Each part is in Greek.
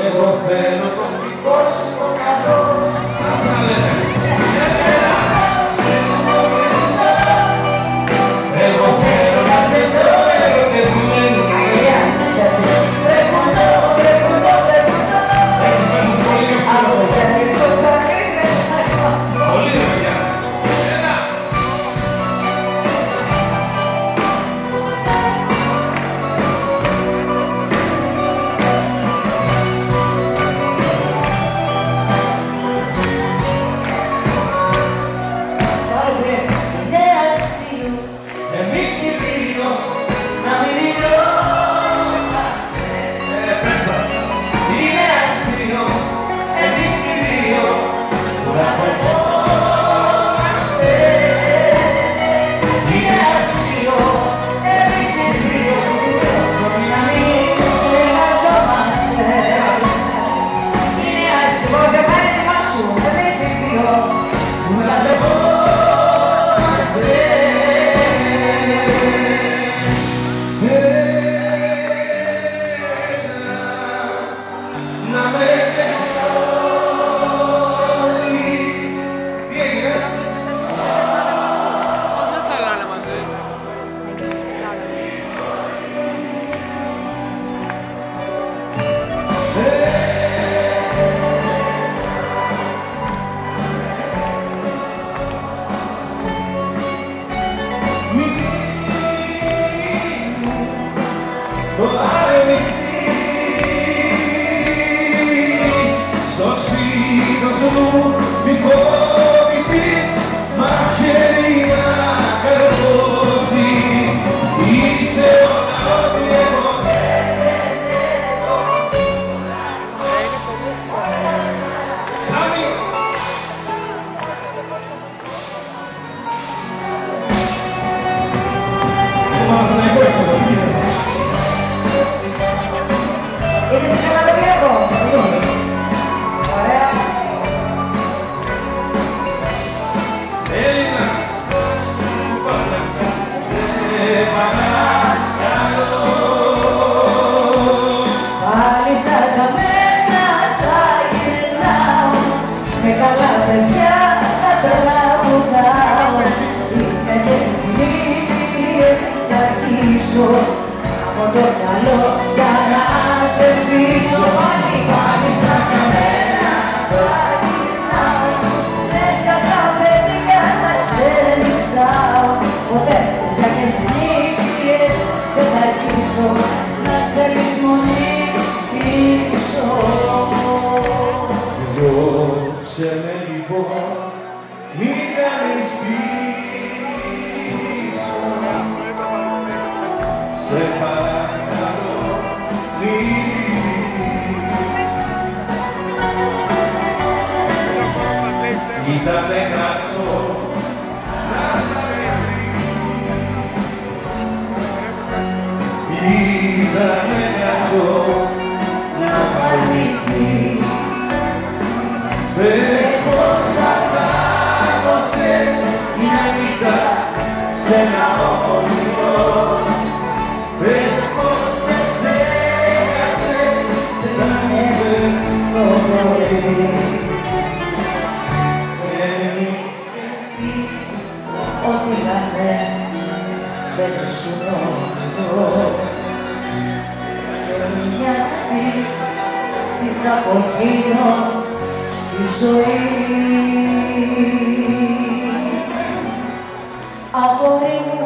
Εγώ θέλω τον δικό σου το καλό. Ας τα λέμε. Εγώ θέλω να σε δω ερωτευμένο. Έχεις μέσα σου πολύ πιο ψηλό. Πολύ ρε παιδιά. Έλα. Εμείς οι δύο να μην μιλιόμαστε. Είναι αστείο εμείς οι δύο που να κοβόμαστε. Είναι αστείο εμείς οι δύο να μην συνεργαζόμαστε. Είναι αστείο δεν πάει τη μάσου εμείς οι δύο που να κοβόμαστε. Να με τελειώσεις. Τι έγινε? Δεν θέλανε μαζί. Μη το αρνηθείς στο σπίτι μου, μη φοβηθείς μαχαίρια καρδώσεις. Είσαι όλα ό,τι εγώ Σάμι. Παναθηναϊκό έξω εδώ, τι γίνεται? Είναι σε κανένα παιδιά. Ωραία. Έλληνα, παρακαλώ. Πάλι στα καμένα τα γυρνάω, με καλά παιδιά θα τραγουδάω. Τις κακές συνήθειες θα αρχίσω, από το καλό για να σε σβήσω. Πάλι στα καμένα τα γυρνάω, με καλά παιδιά θα ξενυχτάω. Ποτέ τις κακές συνήθειες δεν θα αρχίσω, να σε λησμονήσω. Δώσε με λοιπόν, μη κάνεις πίσω. Σε παρακαλώ, μη ήταν γραφτό να στα ήταν γραφτό να παρνηθείς. Πες πως κατάγωσες μια νύχτα σε ένα όνειρο. Πες πως με ξέχασες σαν είπε το πρωί. Εμείς ό,τι είχαμε δεν σου νόμω. Και μοιάστης τι θα αποφύγω στη ζωή. Αγόρι μου,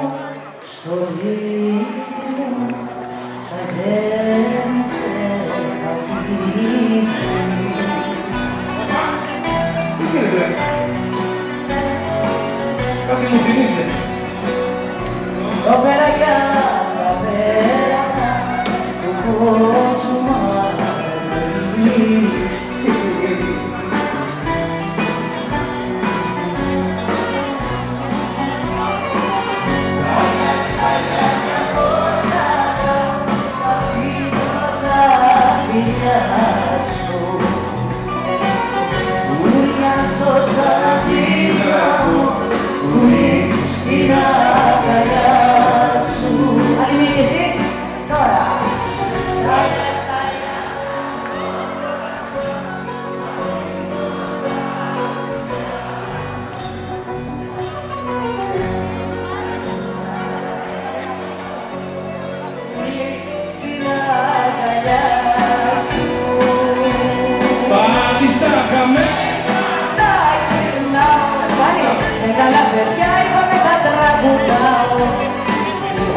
στο λίδι μου, σαν δεν σε αφήσεις. Τι γίνεται? Κάτι μου θυμίζει. Το πέρα για τα πέρα του κόσμου αναλύσεις. Στα σκαλιά μια κόρτα θα φύγει.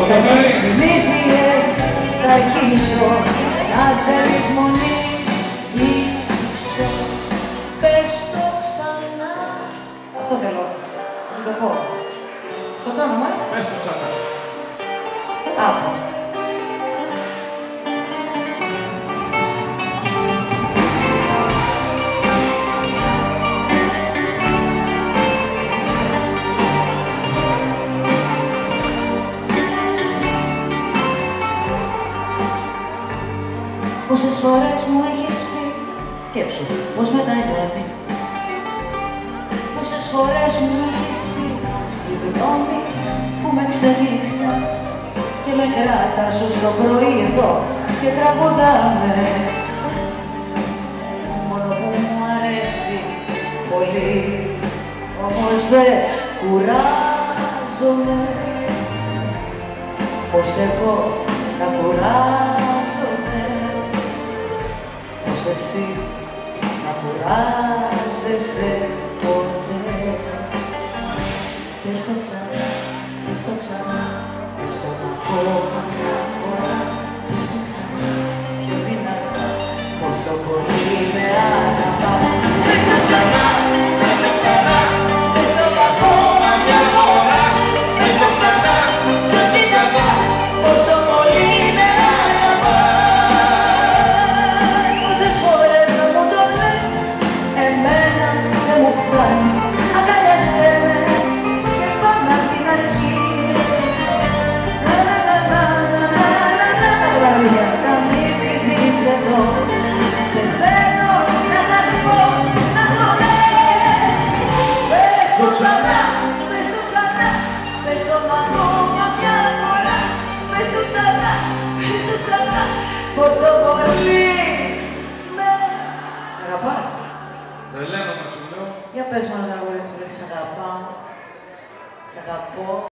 στενές συνήθειες θα αρχίσω να σε λησμονήσω. Πες το ξανά. Αυτό θέλω, να το πω. Στο το όνομα. Πες το ξανά. Άκου. Πόσες φορές μου έχεις πει, σκέψου πως μετανιώνεις. Πόσες φορές μου έχεις πει, συγγνώμη που με ξενύχτας και με κράτας ως το πρωί εδώ και τραγουδάμε. Μόνο που μου αρέσει πολύ, όμως δεν κουράζομαι. Πως εγώ να κουράζομαι, πως εσύ να κουράζεσαι ποτέ. Πες το ξανά, πες το ξανά, πες το ακόμα μια φορά. Πες το ξανά, πιο δυνατά, πόσο πολύ με αγαπάς. Πες το ξανά, πες το ξανά, πες το ακόμα μια φορά. Πες το ξανά, πες το ξανά, πόσο πολύ με αγαπάς. Πόσες φορές να μου το λες, εμένα δεν μου φτάνει. Αγκαλιάσέ με και πάμε απ' την αρχή. Τα μην πηδείς εδώ, δεν θέλω να σ' ακούω να το λες. Πες το ξανά, πες το ξανά, πες το ακόμα μια φορά. Πες το ξανά, πες το ξανά, πόσο πολύ με αγαπάς. Τρελαίνομαι σου λέω. Για πες μου ένα τραγούδι που λες σ' αγαπάω, σ' αγαπώ.